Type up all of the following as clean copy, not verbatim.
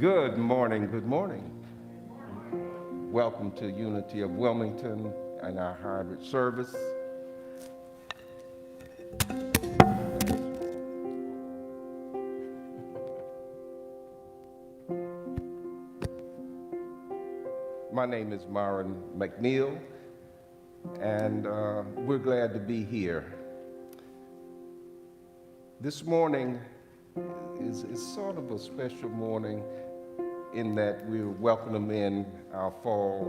Good morning, good morning. Welcome to Unity of Wilmington and our hybrid service. My name is Myron McNeil, and we're glad to be here. This morning is sort of a special morning in that we're welcoming in our fall,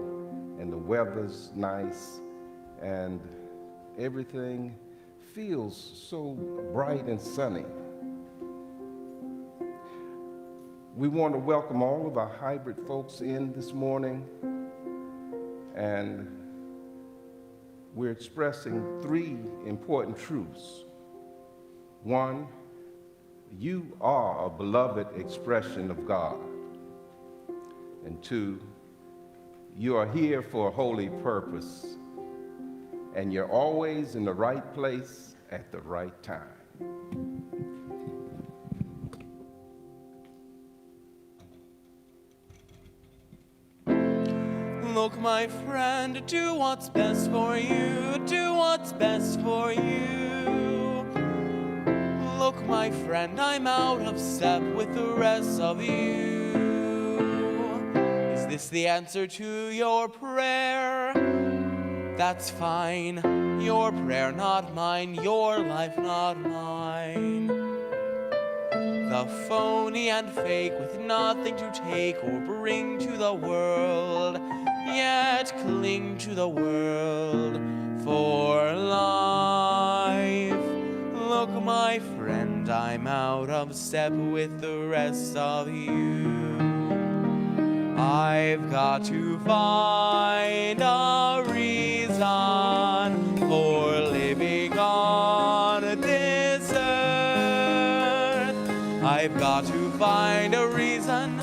and the weather's nice, and everything feels so bright and sunny. We want to welcome all of our hybrid folks in this morning, and we're expressing three important truths. One, you are a beloved expression of God. And two, you are here for a holy purpose, and you're always in the right place at the right time. Look, my friend, do what's best for you, do what's best for you. Look, my friend, I'm out of step with the rest of you. Is this the answer to your prayer? That's fine, your prayer not mine, your life not mine. The phony and fake with nothing to take or bring to the world, yet cling to the world for life. Look, my friend, I'm out of step with the rest of you. I've got to find a reason for living on this earth. I've got to find a reason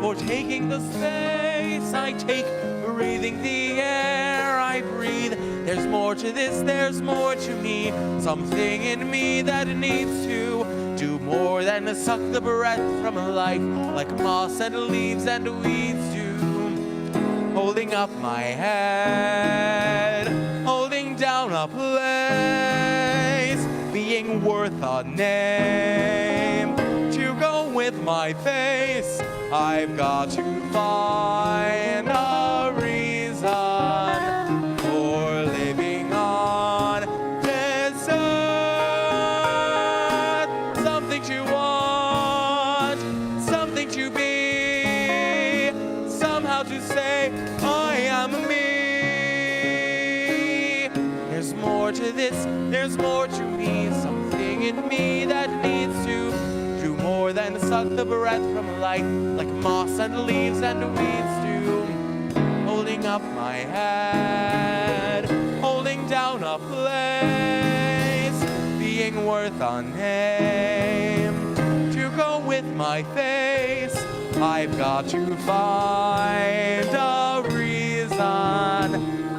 for taking the space I take, breathing the air I breathe. There's more to this, there's more to me, something in me that needs to do more than to suck the breath from life like moss and leaves and weeds do. Holding up my head, holding down a place, being worth a name to go with my face. I've got to find a reason for living on this earth. Something to want, something to be, somehow to say, I am me. There's more to this, there's more to me, something in me that needs to do more than suck the breath from life like moss and leaves and weeds do. Holding up my head, holding down a place, being worth a name to go with my face. I've got to find a reason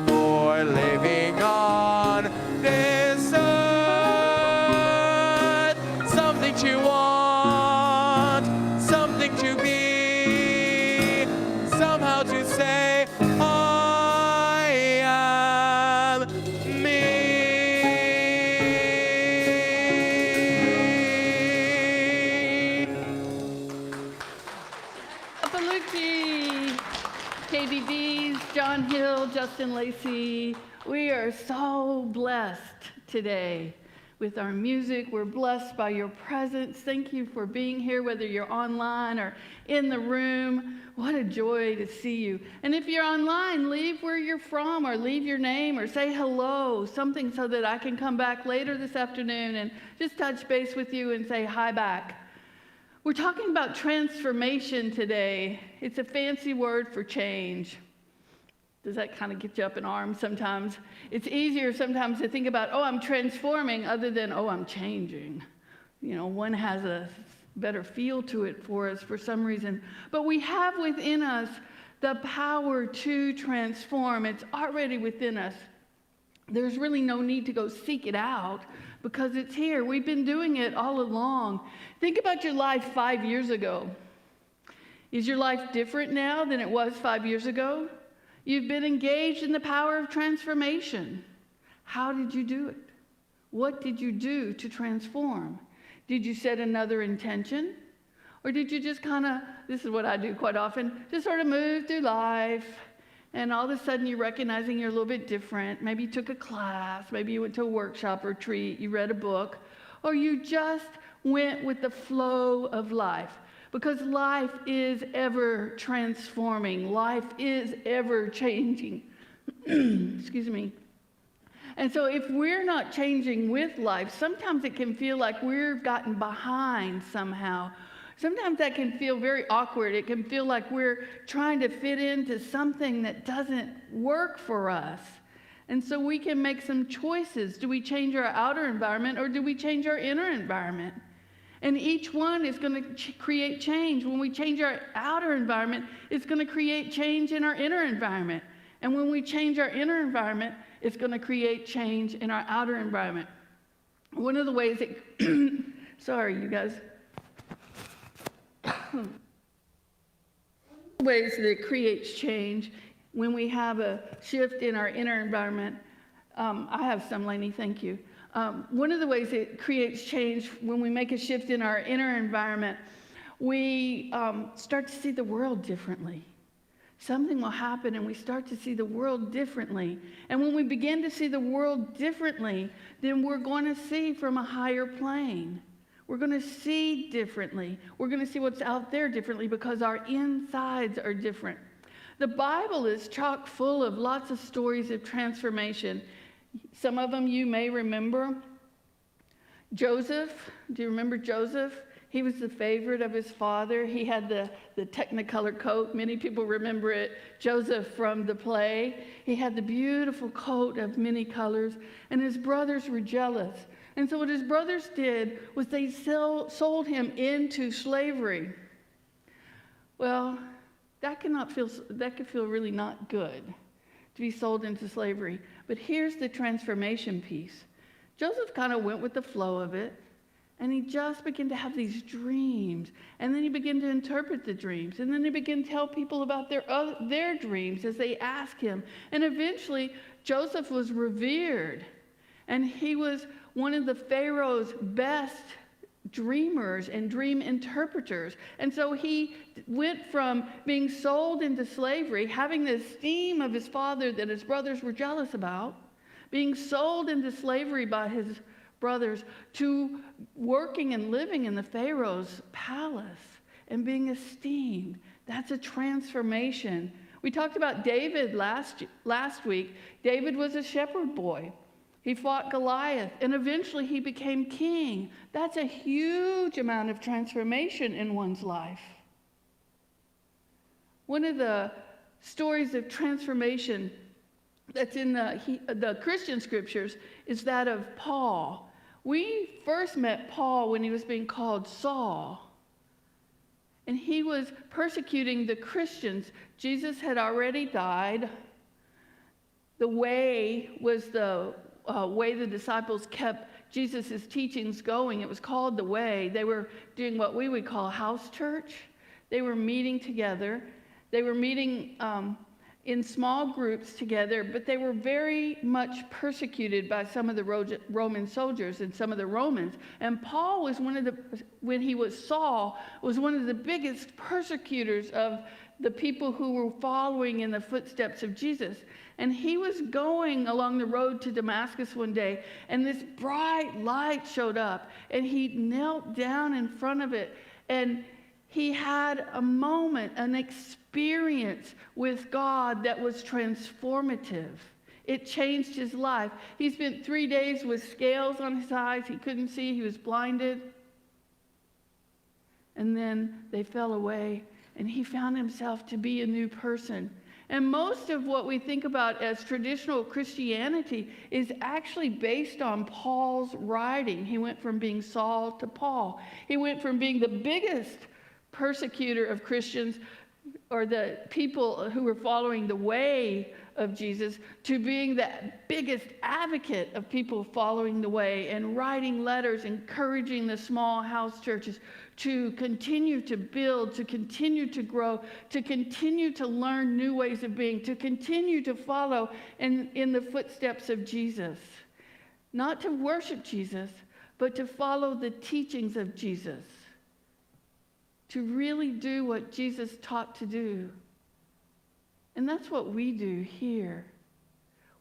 for living on this earth. Something to want, something to be, somehow to say, I am me. Iapalucci, Katie Deese, Jon Hill, Justin Lacy. We are so blessed today with our music. We're blessed by your presence. Thank you for being here, whether you're online or in the room. What a joy to see you. And if you're online, leave where you're from or leave your name or say hello, something so that I can come back later this afternoon and just touch base with you and say hi back. We're talking about transformation today. It's a fancy word for change. Does that kind of get you up in arms sometimes? It's easier sometimes to think about, oh, I'm transforming, other than, oh, I'm changing. You know, one has a better feel to it for us for some reason. But we have within us the power to transform. It's already within us. There's really no need to go seek it out because it's here. We've been doing it all along. Think about your life 5 years ago. Is your life different now than it was 5 years ago? You've been engaged in the power of transformation. How did you do it? What did you do to transform? Did you set another intention? Or did you just kind of, this is what I do quite often, just sort of move through life, and all of a sudden you're recognizing you're a little bit different. Maybe you took a class, maybe you went to a workshop or retreat, you read a book, or you just went with the flow of life. Because life is ever transforming. Life is ever changing. Excuse me. And so if we're not changing with life, sometimes it can feel like we've gotten behind somehow. Sometimes that can feel very awkward. It can feel like we're trying to fit into something that doesn't work for us. And so we can make some choices. Do we change our outer environment, or do we change our inner environment? And each one is going to create change. When we change our outer environment, it's going to create change in our inner environment. And when we change our inner environment, it's going to create change in our outer environment. One of the ways that, sorry, you guys. Ways that it creates change when we have a shift in our inner environment. I have some, Lainey, thank you. One of the ways it creates change when we make a shift in our inner environment, we start to see the world differently. Something will happen and we start to see the world differently. And when we begin to see the world differently, then we're going to see from a higher plane. We're going to see differently. We're going to see what's out there differently because our insides are different. The Bible is chock full of lots of stories of transformation. Some of them you may remember. Joseph, do you remember Joseph? He was the favorite of his father. He had the Technicolor coat. Many people remember it. Joseph from the play. He had the beautiful coat of many colors, and his brothers were jealous. And so what his brothers did was they sold him into slavery. Well, that could feel really not good to be sold into slavery. But here's the transformation piece. Joseph kind of went with the flow of it, and he just began to have these dreams. And then he began to interpret the dreams. And then he began to tell people about their dreams as they asked him. And eventually, Joseph was revered. And he was one of the Pharaoh's best dreamers and dream interpreters. And so he went from being sold into slavery, having the esteem of his father that his brothers were jealous about, being sold into slavery by his brothers, to working and living in the Pharaoh's palace and being esteemed. That's a transformation. We talked about David last week. David was a shepherd boy. He fought Goliath, and eventually he became king. That's a huge amount of transformation in one's life. One of the stories of transformation that's in the Christian scriptures is that of Paul. We first met Paul when he was being called Saul, and he was persecuting the Christians. Jesus had already died. The way was the way the disciples kept Jesus' teachings going. It was called the way. They were doing what we would call house church. They were meeting together. They were meeting in small groups together, but they were very much persecuted by some of the Roman soldiers and some of the Romans. And Paul was when he was Saul, was one of the biggest persecutors of the people who were following in the footsteps of Jesus. And he was going along the road to Damascus one day, and this bright light showed up, and he knelt down in front of it, and he had a moment, an experience with God that was transformative. It changed his life. He spent 3 days with scales on his eyes. He couldn't see. He was blinded. And then they fell away, and he found himself to be a new person. And most of what we think about as traditional Christianity is actually based on Paul's writing. He went from being Saul to Paul. He went from being the biggest persecutor of Christians or the people who were following the way of Jesus, to being the biggest advocate of people following the way and writing letters, encouraging the small house churches to continue to build, to continue to grow, to continue to learn new ways of being, to continue to follow in the footsteps of Jesus. Not to worship Jesus, but to follow the teachings of Jesus. To really do what Jesus taught to do. And that's what we do here.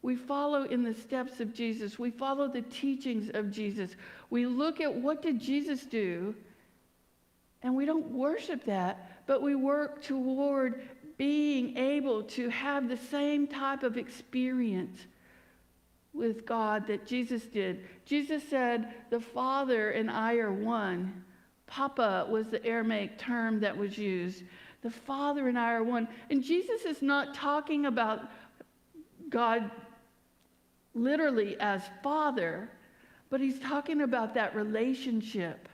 We follow in the steps of Jesus. We follow the teachings of Jesus. We look at what did Jesus do, and we don't worship that, but we work toward being able to have the same type of experience with God that Jesus did. Jesus said, "The Father and I are one." Papa was the Aramaic term that was used. The Father and I are one. And Jesus is not talking about God literally as Father, but he's talking about that relationship.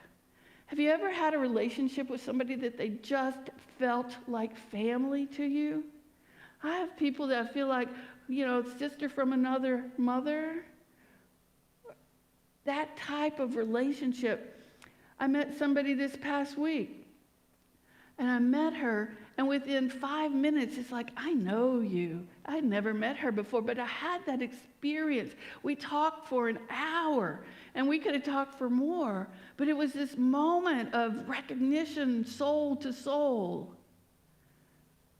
Have you ever had a relationship with somebody that they just felt like family to you? I have people that feel like, sister from another mother. That type of relationship. I met somebody this past week, and I met her, and within 5 minutes, it's like, I know you. I'd never met her before, but I had that experience. We talked for an hour, and we could have talked for more, but it was this moment of recognition, soul to soul.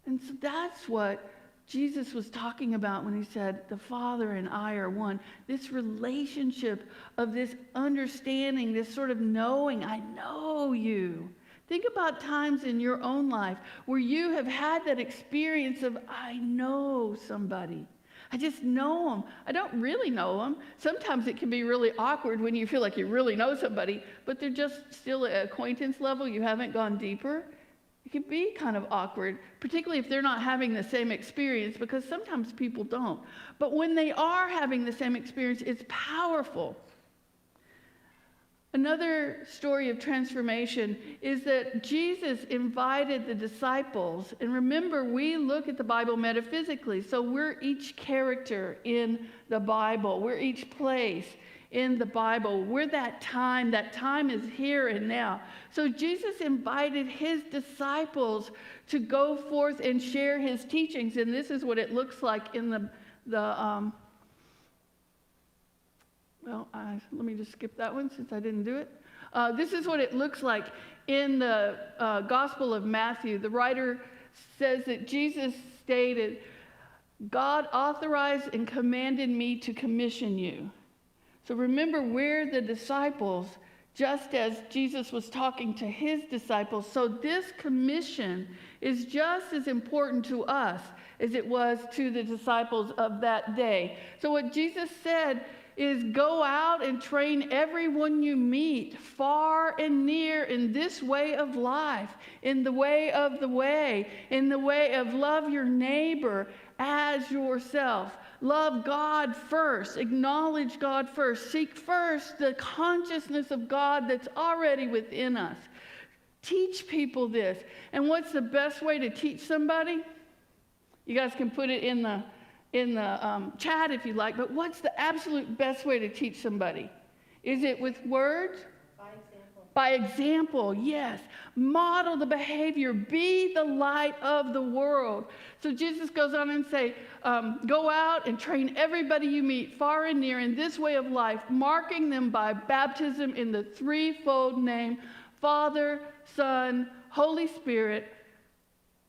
And so that's what Jesus was talking about when he said, the Father and I are one. This relationship of this understanding, this sort of knowing, I know you. Think about times in your own life where you have had that experience of, I know somebody. I just know them. I don't really know them. Sometimes it can be really awkward when you feel like you really know somebody, but they're just still at acquaintance level. You haven't gone deeper. It can be kind of awkward, particularly if they're not having the same experience, because sometimes people don't. But when they are having the same experience, it's powerful. Another story of transformation is that Jesus invited the disciples, and remember, we look at the Bible metaphysically, so we're each character in the Bible. We're each place in the Bible. We're that time is here and now. So Jesus invited his disciples to go forth and share his teachings, and this is what it looks like in let me just skip that one since I didn't do it. This is what it looks like in the Gospel of Matthew. The writer says that Jesus stated, "God authorized and commanded me to commission you." So remember, we're the disciples, just as Jesus was talking to his disciples. So this commission is just as important to us as it was to the disciples of that day. So what Jesus said is, go out and train everyone you meet, far and near, in this way of life, in the way of the way, in the way of love your neighbor as yourself. Love God first. Acknowledge God first. Seek first the consciousness of God that's already within us. Teach people this. And what's the best way to teach somebody? You guys can put it in the chat if you like, but what's the absolute best way to teach somebody? Is it with words? By example. By example, yes. Model the behavior. Be the light of the world. So Jesus goes on and say, go out and train everybody you meet, far and near, in this way of life, marking them by baptism in the threefold name, Father, Son, Holy Spirit.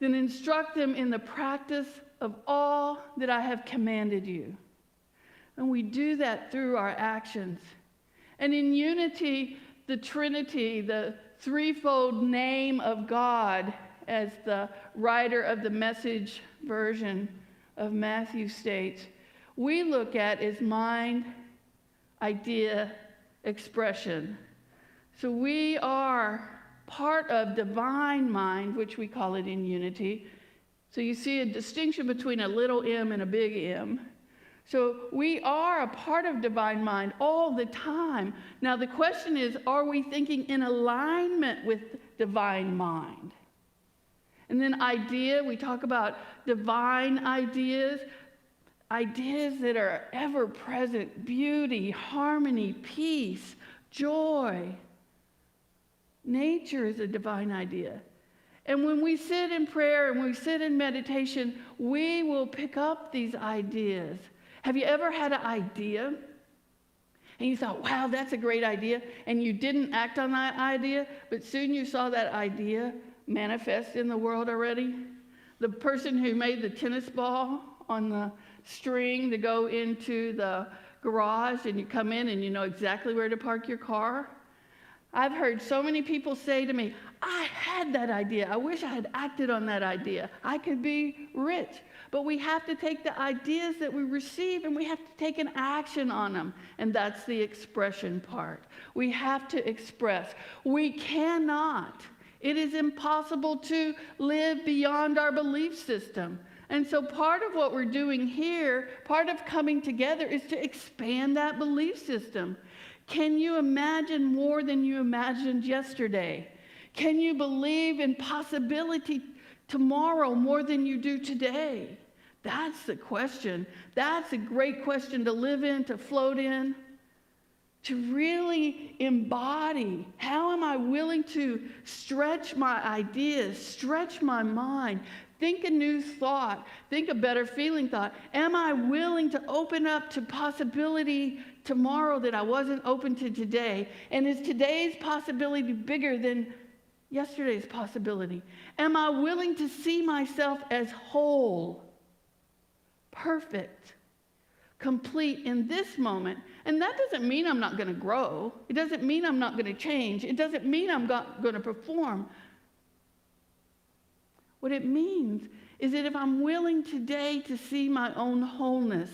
Then instruct them in the practice of all that I have commanded you. And we do that through our actions. And in unity, the Trinity, the threefold name of God, as the writer of the Message version of Matthew states, we look at as mind, idea, expression. So we are part of divine mind, which we call it in unity. So you see a distinction between a little m and a big M. So we are a part of divine mind all the time. Now the question is, are we thinking in alignment with divine mind? And then idea, we talk about divine ideas, ideas that are ever present, beauty, harmony, peace, joy. Nature is a divine idea. And when we sit in prayer and we sit in meditation, we will pick up these ideas. Have you ever had an idea and you thought, wow, that's a great idea, and you didn't act on that idea, but soon you saw that idea manifest in the world already? The person who made the tennis ball on the string to go into the garage, and you come in and you know exactly where to park your car. I've heard so many people say to me, I had that idea. I wish I had acted on that idea. I could be rich. But we have to take the ideas that we receive and we have to take an action on them. And that's the expression part. We have to express. We cannot. It is impossible to live beyond our belief system. And so part of what we're doing here, part of coming together, is to expand that belief system. Can you imagine more than you imagined yesterday? Can you believe in possibility tomorrow more than you do today? That's the question. That's a great question to live in, to float in, to really embody. How am I willing to stretch my ideas, stretch my mind, think a new thought, think a better feeling thought? Am I willing to open up to possibility tomorrow that I wasn't open to today? And is today's possibility bigger than yesterday's possibility? Am I willing to see myself as whole, perfect, complete in this moment? And that doesn't mean I'm not going to grow. It doesn't mean I'm not going to change. It doesn't mean I'm not going to perform. What it means is that if I'm willing today to see my own wholeness,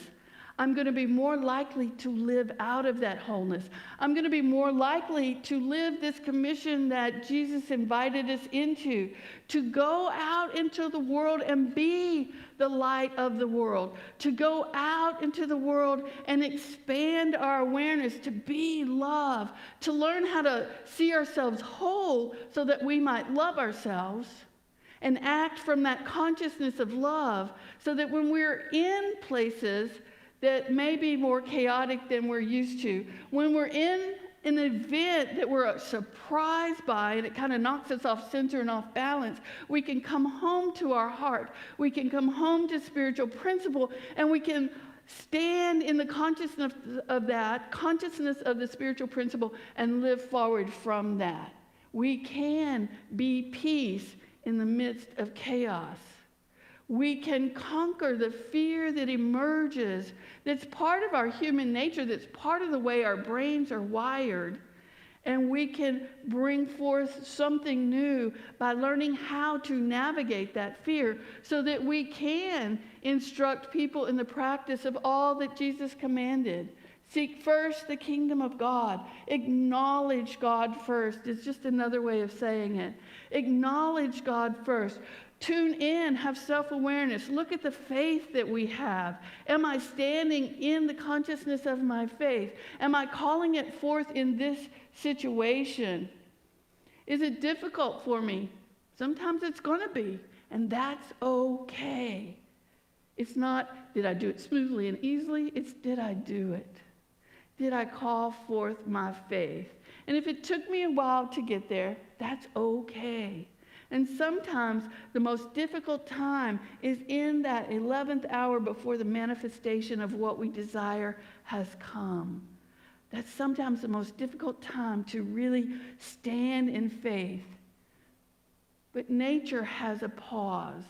I'm going to be more likely to live out of that wholeness. I'm going to be more likely to live this commission that Jesus invited us into, to go out into the world and be the light of the world, to go out into the world and expand our awareness, to be love, to learn how to see ourselves whole so that we might love ourselves and act from that consciousness of love, so that when we're in places that may be more chaotic than we're used to, when we're in an event that we're surprised by and it kind of knocks us off center and off balance, we can come home to our heart. We can come home to spiritual principle, and we can stand in the consciousness of that, consciousness of the spiritual principle, and live forward from that. We can be peace in the midst of chaos. We can conquer the fear that emerges, that's part of our human nature, that's part of the way our brains are wired. And we can bring forth something new by learning how to navigate that fear, so that we can instruct people in the practice of all that Jesus commanded. Seek first the kingdom of God. Acknowledge God first. It's just another way of saying it. Acknowledge God first. Tune in, have self-awareness. Look at the faith that we have. Am I standing in the consciousness of my faith? Am I calling it forth in this situation? Is it difficult for me? Sometimes it's going to be, and that's okay. It's not, did I do it smoothly and easily? It's, did I do it? Did I call forth my faith? And if it took me a while to get there, that's okay. And sometimes the most difficult time is in that 11th hour before the manifestation of what we desire has come. That's sometimes the most difficult time to really stand in faith. But nature has a pause.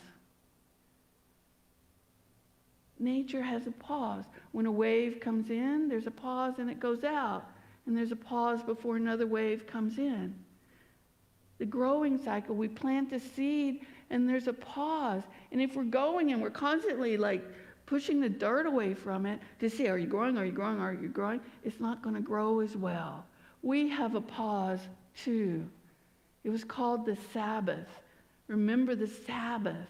Nature has a pause. When a wave comes in, there's a pause and it goes out. And there's a pause before another wave comes in. The growing cycle, we plant a seed and there's a pause. And if we're going and we're constantly like pushing the dirt away from it to see, are you growing, are you growing, are you growing? It's not going to grow as well. We have a pause too. It was called the Sabbath. Remember the Sabbath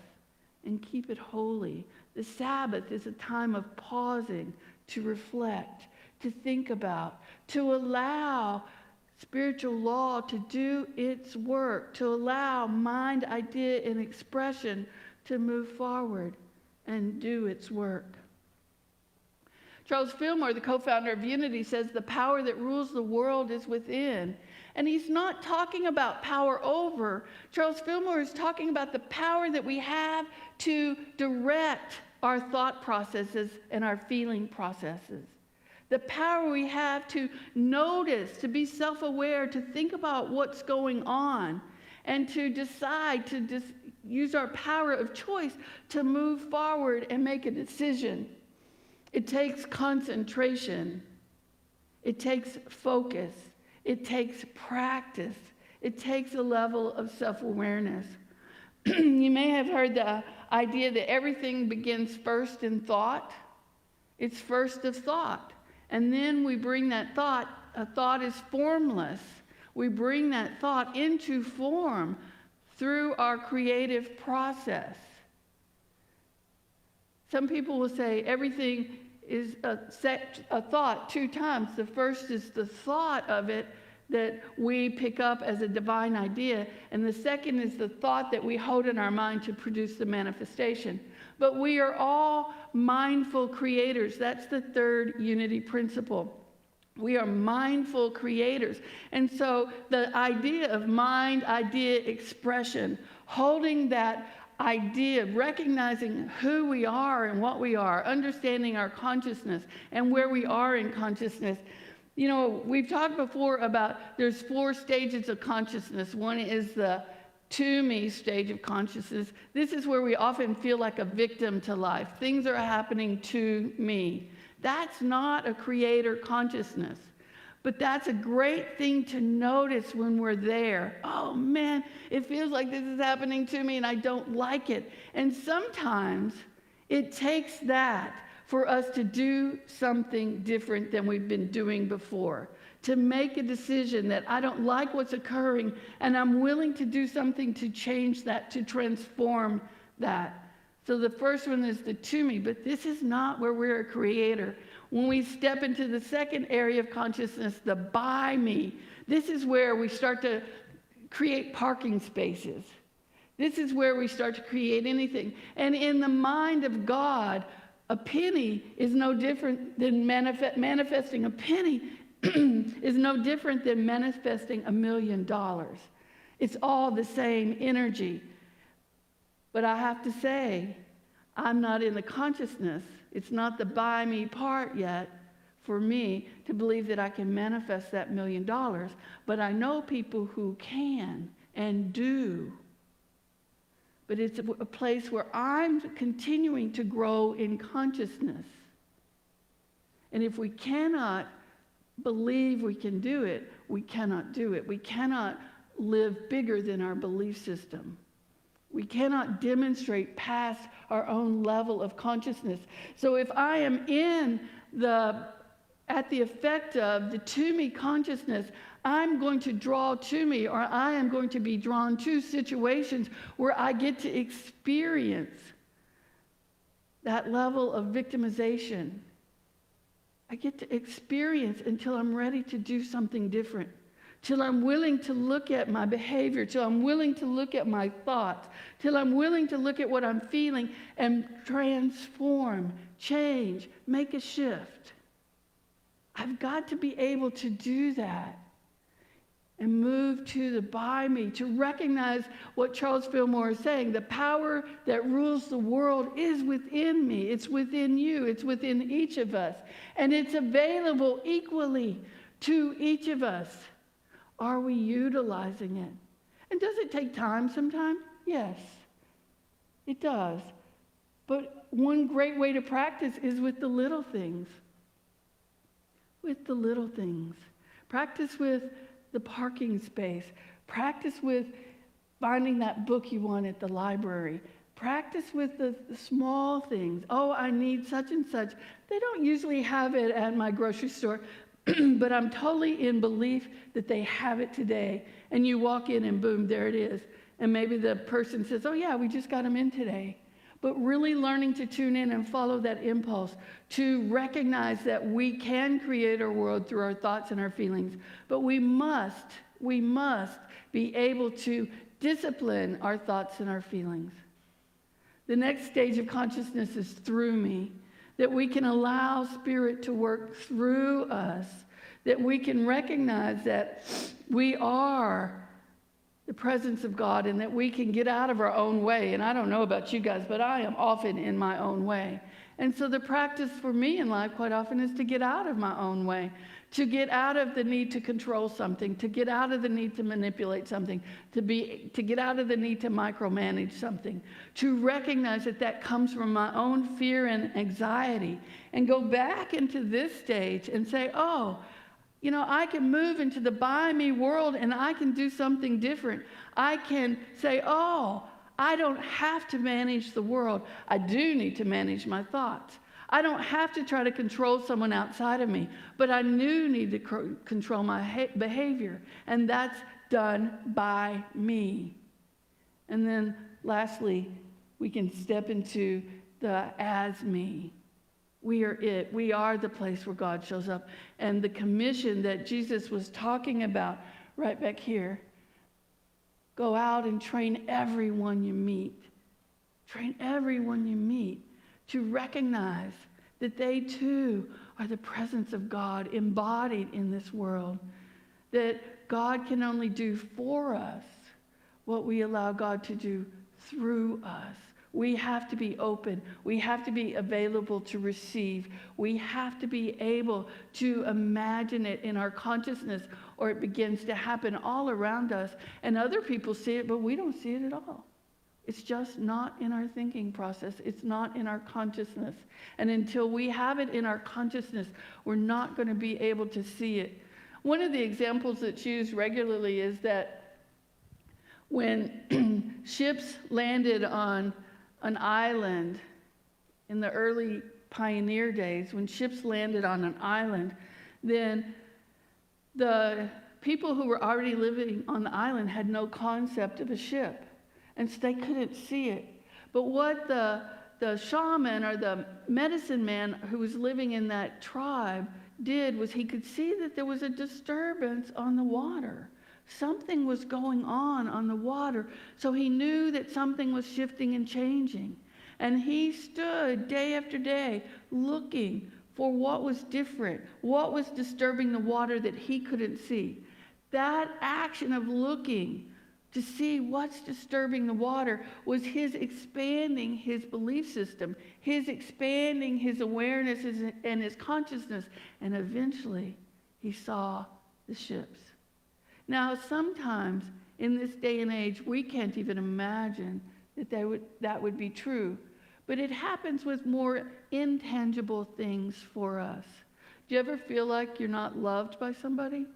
and keep it holy. The Sabbath is a time of pausing, to reflect, to think about, to allow spiritual law to do its work, to allow mind, idea, and expression to move forward and do its work. Charles Fillmore, the co-founder of Unity, says the power that rules the world is within. And he's not talking about power over. Charles Fillmore is talking about the power that we have to direct our thought processes and our feeling processes. The power we have to notice, to be self-aware, to think about what's going on, and to decide to use our power of choice to move forward and make a decision. It takes concentration. It takes focus. It takes practice. It takes a level of self-awareness. You may have heard the idea that everything begins first in thought. It's first of thought. And then we bring that thought. A thought is formless. We bring that thought into form through our creative process. Some people will say everything is a thought 2 times. The first is the thought of it that we pick up as a divine idea, and the second is the thought that we hold in our mind to produce the manifestation. But we are all mindful creators. That's the third unity principle. We are mindful creators. And so the idea of mind, idea, expression, holding that idea, recognizing who we are and what we are, understanding our consciousness and where we are in consciousness. You know, we've talked before about there's 4 stages of consciousness. One is the to me stage of consciousness. This is where we often feel like a victim to life. Things are happening to me. That's not a creator consciousness. But that's a great thing to notice when we're there. Oh man, it feels like this is happening to me and I don't like it. And sometimes it takes that for us to do something different than we've been doing before. To make a decision that I don't like what's occurring and I'm willing to do something to change that, to transform that. So the first one is the to me, but this is not where we're a creator. When we step into the second area of consciousness, the by me, this is where we start to create parking spaces. This is where we start to create anything. And in the mind of God, a penny is no different than manifesting a penny is no different than manifesting $1 million. It's all the same energy. But I have to say, I'm not in the consciousness. It's not the by me part yet for me to believe that I can manifest that $1 million. But I know people who can and do. But it's a place where I'm continuing to grow in consciousness. And if we cannot believe we can do it, we cannot do it. We cannot live bigger than our belief system. We cannot demonstrate past our own level of consciousness. So if I am at the effect of the to me consciousness, I'm going to draw to me, or I am going to be drawn to situations where I get to experience that level of victimization. I get to experience until I'm ready to do something different, till I'm willing to look at my behavior, till I'm willing to look at my thoughts, till I'm willing to look at what I'm feeling and transform, change, make a shift. I've got to be able to do that and move to the by me, to recognize what Charles Fillmore is saying. The power that rules the world is within me. It's within you. It's within each of us. And it's available equally to each of us. Are we utilizing it? And does it take time sometimes? Yes, it does. But one great way to practice is with the little things. With the little things. Practice with the parking space. Practice with finding that book you want at the library. Practice with the small things. Oh, I need such and such. They don't usually have it at my grocery store, but I'm totally in belief that they have it today. And you walk in and boom, there it is. And maybe the person says, oh yeah, we just got them in today. but really learning to tune in and follow that impulse, to recognize that we can create our world through our thoughts and our feelings, but we must be able to discipline our thoughts and our feelings. The next stage of consciousness is through me, that we can allow Spirit to work through us, that we can recognize that we are the presence of God and that we can get out of our own way. And I don't know about you guys, but I am often in my own way. And so the practice for me in life quite often is to get out of my own way, to get out of the need to control something, to get out of the need to manipulate something, to get out of the need to micromanage something, to recognize that that comes from my own fear and anxiety, and go back into this stage and say, oh, you know, I can move into the by me world and I can do something different. I can say, oh, I don't have to manage the world. I do need to manage my thoughts. I don't have to try to control someone outside of me, but I do need to control my behavior, and that's done by me. And then lastly, we can step into the as me. We are it. We are the place where God shows up. And the commission that Jesus was talking about right back here, go out and train everyone you meet. Train everyone you meet to recognize that they too are the presence of God embodied in this world. That God can only do for us what we allow God to do through us. We have to be open. We have to be available to receive. We have to be able to imagine it in our consciousness, or it begins to happen all around us. And other people see it, but we don't see it at all. It's just not in our thinking process. It's not in our consciousness. And until we have it in our consciousness, we're not going to be able to see it. One of the examples that's used regularly is that when ships landed on an island in the early pioneer days, when ships landed on an island, then the people who were already living on the island had no concept of a ship, and so they couldn't see it. But what the shaman or the medicine man who was living in that tribe did was he could see that there was a disturbance on the water. Something was going on the water, so he knew that something was shifting and changing. And he stood day after day looking for what was different, what was disturbing the water that he couldn't see. That action of looking to see what's disturbing the water was his expanding his belief system, his expanding his awareness and his consciousness, and eventually he saw the ships. Now, sometimes in this day and age, we can't even imagine that would be true. But it happens with more intangible things for us. Do you ever feel like you're not loved by somebody?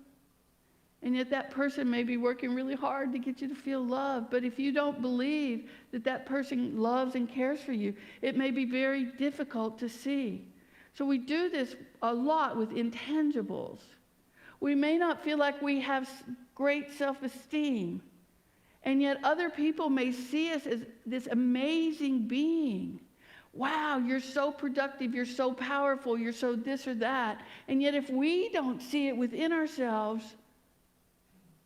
And yet that person may be working really hard to get you to feel loved. But if you don't believe that that person loves and cares for you, it may be very difficult to see. So we do this a lot with intangibles. We may not feel like we have great self-esteem, and yet other people may see us as this amazing being. Wow, you're so productive, you're so powerful, you're so this or that. And yet if we don't see it within ourselves,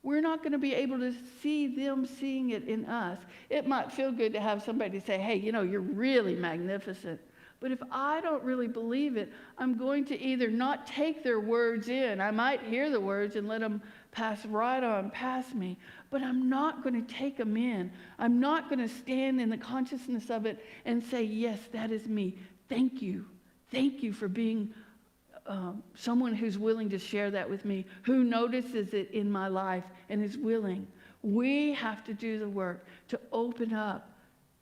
we're not going to be able to see them seeing it in us. It might feel good to have somebody say, hey, you know, you're really magnificent. But if I don't really believe it, I'm going to either not take their words in. I might hear the words and let them pass right on past me, but I'm not going to take them in. I'm not going to stand in the consciousness of it and say, yes, that is me. Thank you. Thank you for being someone who's willing to share that with me, who notices it in my life and is willing. We have to do the work to open up,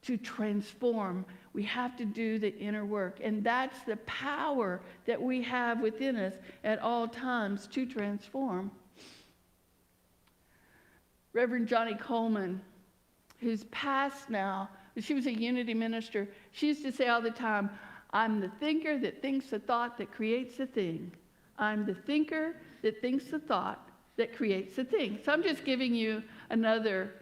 to transform. We have to do the inner work. And that's the power that we have within us at all times to transform. Reverend Johnny Coleman, who's passed now, she was a Unity minister. She used to say all the time, I'm the thinker that thinks the thought that creates the thing. I'm the thinker that thinks the thought that creates the thing. So I'm just giving you another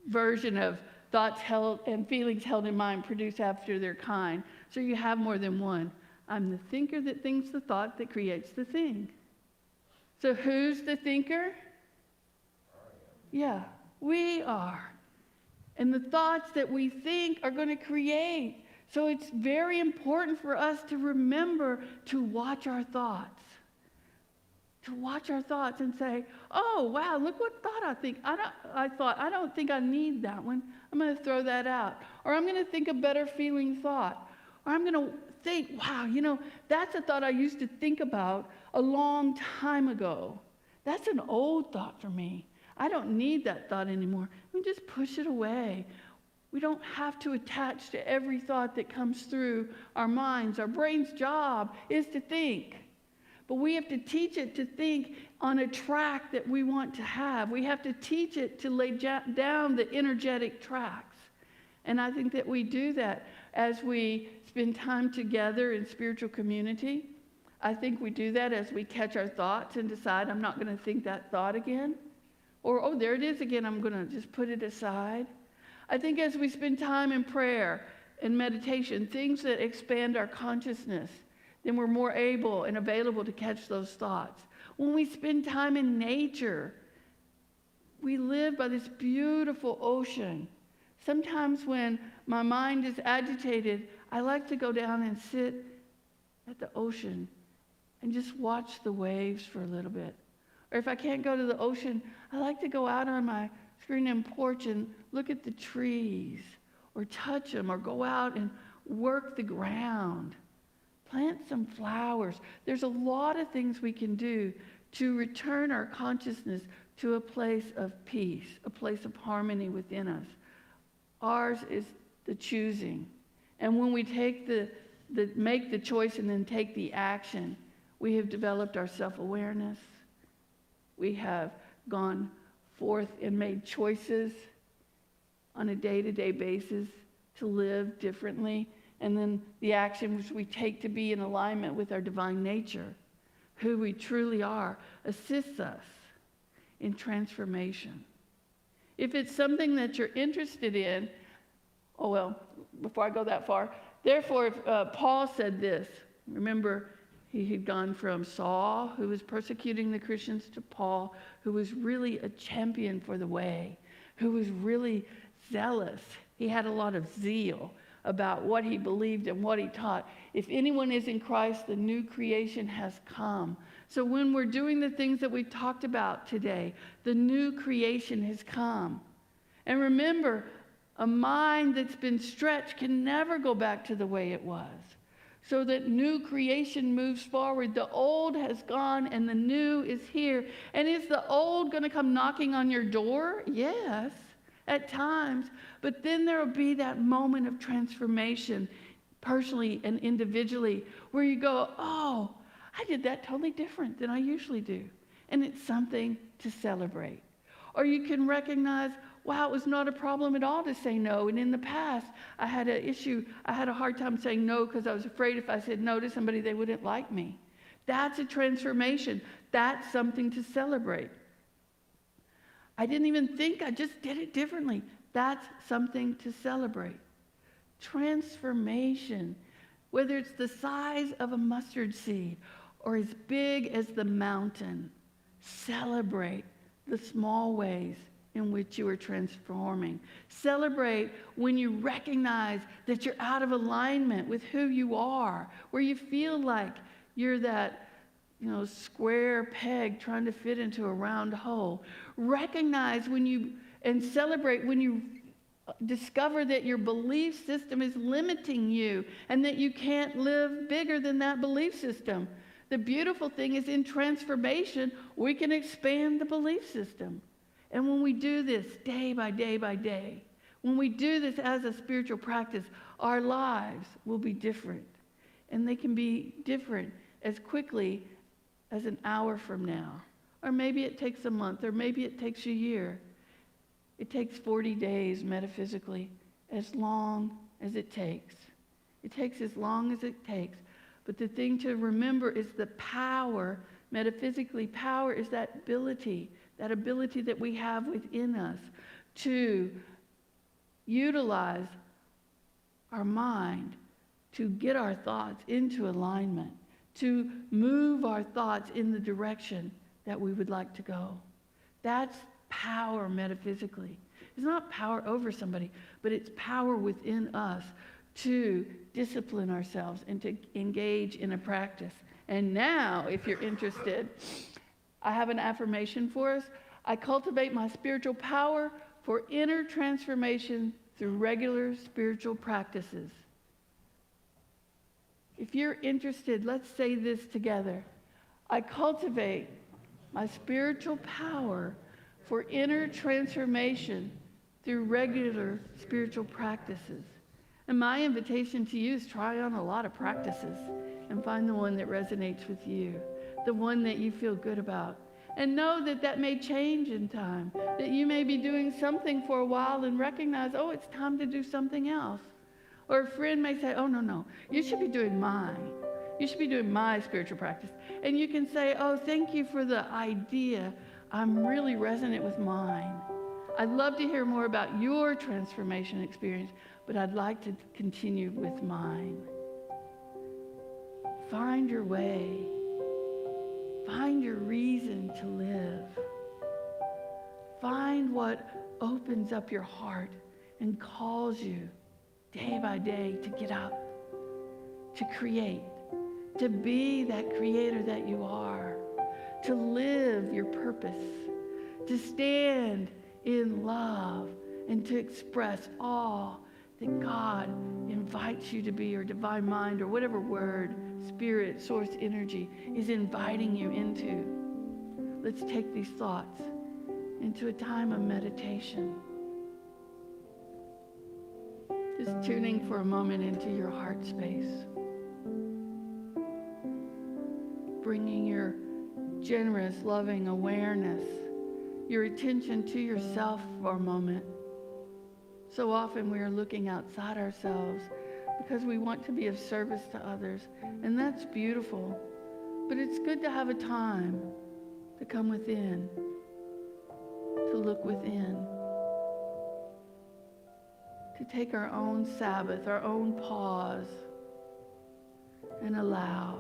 version of thoughts held and feelings held in mind produce after their kind. So you have more than one. I'm the thinker that thinks the thought that creates the thing. So who's the thinker? Yeah, we are. And the thoughts that we think are going to create. So it's very important for us to remember to watch our thoughts. To watch our thoughts and say, oh, wow, look what thought I think. I don't think I need that one. I'm going to throw that out. Or I'm going to think a better feeling thought. Or I'm going to think, wow, that's a thought I used to think about a long time ago. That's an old thought for me. I don't need that thought anymore. We just push it away. We don't have to attach to every thought that comes through our minds. Our brain's job is to think. But we have to teach it to think on a track that we want to have. We have to teach it to lay down the energetic tracks. And I think that we do that as we spend time together in spiritual community. I think we do that as we catch our thoughts and decide, I'm not going to think that thought again. Or, oh, there it is again, I'm going to just put it aside. I think as we spend time in prayer and meditation, things that expand our consciousness, then we're more able and available to catch those thoughts. When we spend time in nature, we live by this beautiful ocean. Sometimes when my mind is agitated, I like to go down and sit at the ocean and just watch the waves for a little bit. Or if I can't go to the ocean, I like to go out on my screen and porch and look at the trees or touch them or go out and work the ground. Plant some flowers. There's a lot of things we can do to return our consciousness to a place of peace, a place of harmony within us. Ours is the choosing. And when we make the choice and then take the action, we have developed our self-awareness. We have gone forth and made choices on a day-to-day basis to live differently. And then the action which we take to be in alignment with our divine nature, who we truly are, assists us in transformation. If it's something that you're interested in, before I go that far, therefore, Paul said this. Remember, he had gone from Saul, who was persecuting the Christians, to Paul, who was really a champion for the way, who was really zealous. He had a lot of zeal about what he believed and what he taught. If anyone is in Christ, the new creation has come. So when we're doing the things that we talked about today, the new creation has come. And remember, a mind that's been stretched can never go back to the way it was. So that new creation moves forward. The old has gone and the new is here. And is the old going to come knocking on your door? Yes, at times. But then there will be that moment of transformation, personally and individually, where you go, oh, I did that totally different than I usually do. And it's something to celebrate. Or you can recognize, wow, it was not a problem at all to say no. And in the past, I had an issue. I had a hard time saying no because I was afraid if I said no to somebody, they wouldn't like me. That's a transformation. That's something to celebrate. I didn't even think, I just did it differently. That's something to celebrate. Transformation, whether it's the size of a mustard seed or as big as the mountain, celebrate the small ways in which you are transforming. Celebrate when you recognize that you're out of alignment with who you are, where you feel like you're that square peg trying to fit into a round hole. Recognize and celebrate when you discover that your belief system is limiting you and that you can't live bigger than that belief system. The beautiful thing is in transformation, we can expand the belief system. And when we do this day by day by day, when we do this as a spiritual practice, our lives will be different. And they can be different as quickly as an hour from now. Or maybe it takes a month, or maybe it takes a year. It takes 40 days metaphysically, as long as it takes. It takes as long as it takes. But the thing to remember is the power, metaphysically, power is that ability that we have within us to utilize our mind to get our thoughts into alignment, to move our thoughts in the direction that we would like to go. That's power metaphysically. It's not power over somebody, but it's power within us to discipline ourselves and to engage in a practice. And now, if you're interested, I have an affirmation for us. I cultivate my spiritual power for inner transformation through regular spiritual practices. If you're interested, let's say this together. I cultivate my spiritual power for inner transformation through regular spiritual practices. And my invitation to you is try on a lot of practices and find the one that resonates with you, the one that you feel good about. And know that that may change in time, that you may be doing something for a while and recognize, oh, it's time to do something else. Or a friend may say, oh, no, you should be doing mine. You should be doing my spiritual practice. And you can say, oh, thank you for the idea. I'm really resonant with mine. I'd love to hear more about your transformation experience, but I'd like to continue with mine. Find your way. Find your reason to live. Find what opens up your heart and calls you day by day to get up, to create, to be that creator that you are, to live your purpose, to stand in love, and to express all that God invites you to be, or divine mind, or whatever word, spirit, source, energy is inviting you into. Let's take these thoughts into a time of meditation. Just tuning for a moment into your heart space. Bringing your generous, loving awareness, your attention to yourself for a moment. So often we are looking outside ourselves because we want to be of service to others, and that's beautiful. But it's good to have a time to come within, to look within, to take our own Sabbath, our own pause, and allow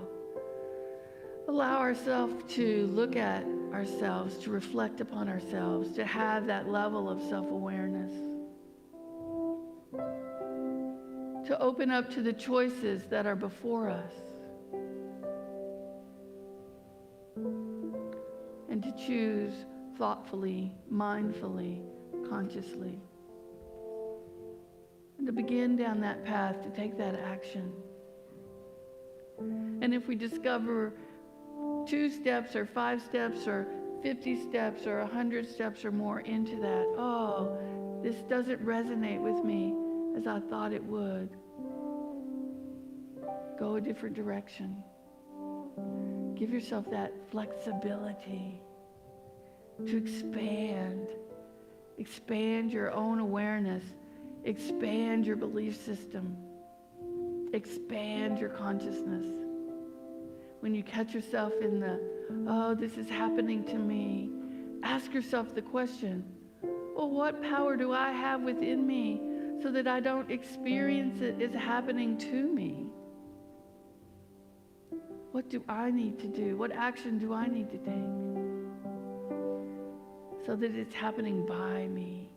ourselves to look at ourselves, to reflect upon ourselves, to have that level of self-awareness, to open up to the choices that are before us, and to choose thoughtfully, mindfully, consciously, and to begin down that path, to take that action. And if we discover 2 steps or 5 steps or 50 steps or 100 steps or more into that, oh, this doesn't resonate with me as I thought it would, go a different direction. Give yourself that flexibility to expand your own awareness, expand your belief system, expand your consciousness. When you catch yourself in the, oh, this is happening to me, ask yourself the question, well, what power do I have within me so that I don't experience it as happening to me? What do I need to do? What action do I need to take so that it's happening by me?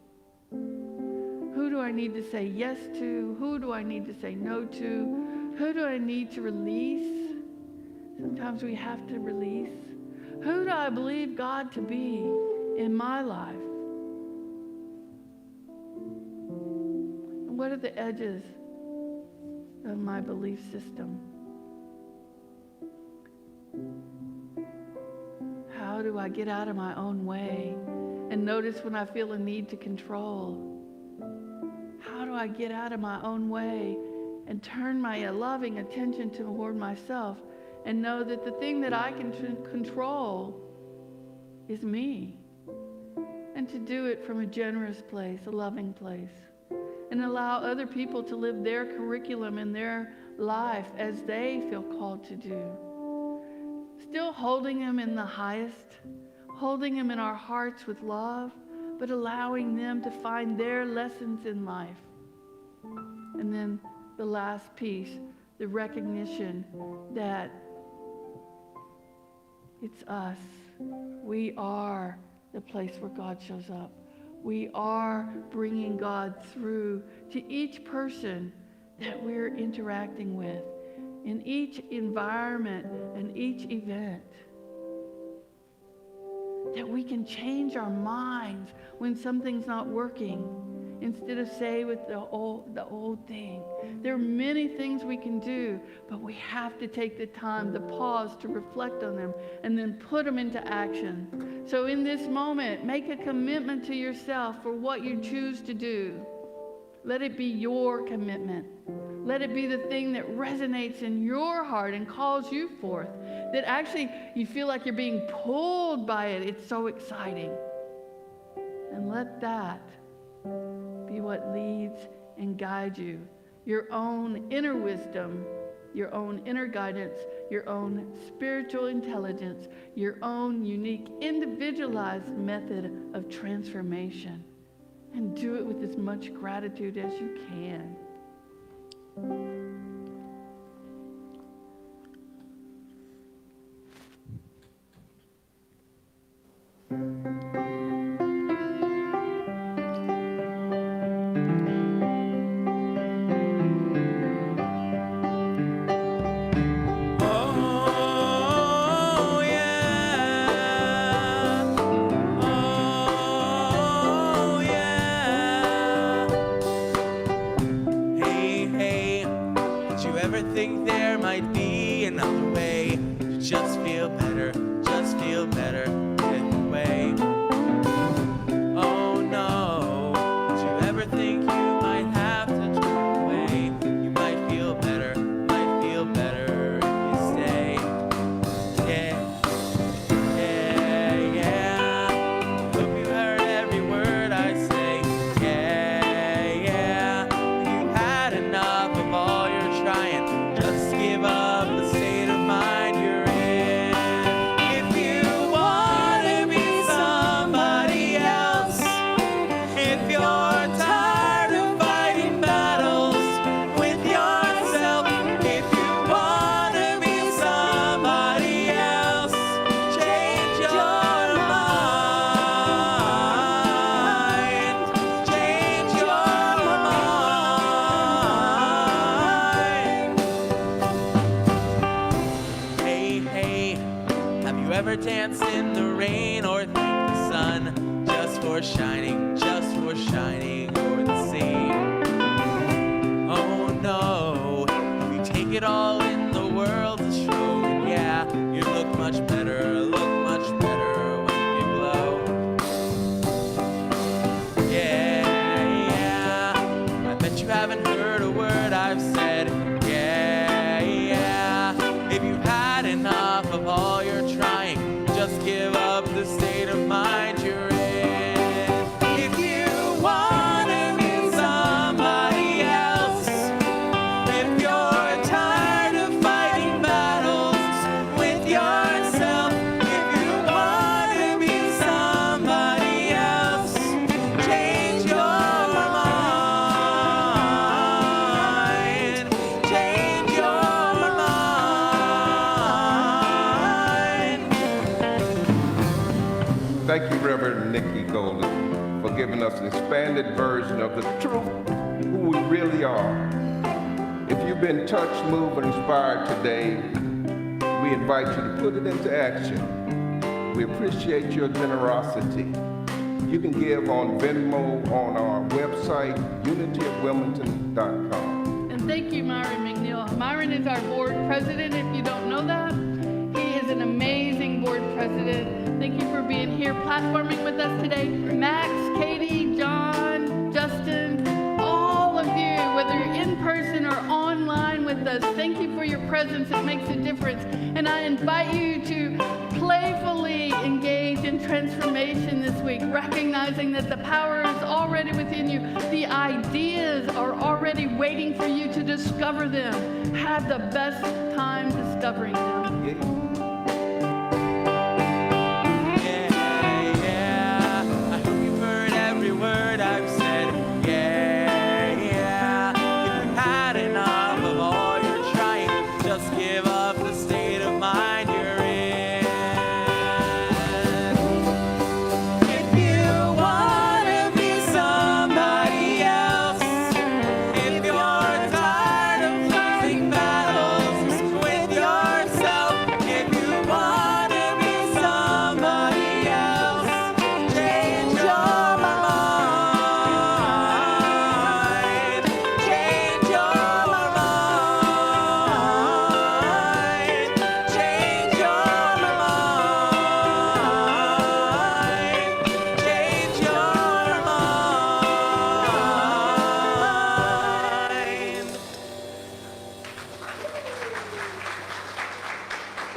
Who do I need to say yes to? Who do I need to say no to? Who do I need to release? Sometimes we have to release. Who do I believe God to be in my life? And what are the edges of my belief system? How do I get out of my own way and notice when I feel a need to control? How do I get out of my own way and turn my loving attention toward myself and know that the thing that I can control is me? And to do it from a generous place, a loving place, and allow other people to live their curriculum in their life as they feel called to do. Still holding them in the highest, holding them in our hearts with love, but allowing them to find their lessons in life. And then the last piece, the recognition that it's us. We are the place where God shows up. We are bringing God through to each person that we're interacting with, in each environment and each event. That we can change our minds when something's not working, instead of stay with the old thing. There are many things we can do, but we have to take the time to pause, to reflect on them, and then put them into action. So in this moment, make a commitment to yourself for what you choose to do. Let it be your commitment. Let it be the thing that resonates in your heart and calls you forth. That actually you feel like you're being pulled by it. It's so exciting. And let that be what leads and guides you. Your own inner wisdom, your own inner guidance, your own spiritual intelligence, your own unique individualized method of transformation. And do it with as much gratitude as you can. Think there might be another way to just feel better anyway. Oh no, did you ever think you might have to turn away? You might feel better if you stay. Yeah. Hope you heard every word I say. Yeah. You've had enough of all your trying. Give up the state of mind you're in. If you want to be somebody else, if you're tired of fighting battles with yourself, if you want to be somebody else, change your mind. Change your mind. Hey, have you ever danced in the rain or thanked the sun just for shining over the sea? Oh no, if you take it all in, the world is true, and yeah, you look much better when you glow. Yeah, I bet you haven't heard a word I've said. If you've had enough of all your trying, just give up the state of mind you're in. If you want to be somebody else, if you're tired of fighting battles with yourself, if you want to be somebody else, change your mind. Change your mind. Thank you, Reverend Nickie Golden, for giving us an expanded version of the truth, who we really are. If you've been touched, moved, and inspired today, we invite you to put it into action. We appreciate your generosity. You can give on Venmo on our website, unityofwilmington.com. And thank you, Myron McNeil. Myron is our board president, if you don't know that. He is an amazing board president. Thank you for being here, platforming with us today. Max, Katie, Jon, Justin, all of you, whether you're in person or online with us, thank you for your presence. It makes a difference. And I invite you to playfully engage in transformation this week, recognizing that the power is already within you. The ideas are already waiting for you to discover them. Have the best time discovering them. Yeah. I hope you've heard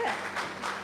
Yes.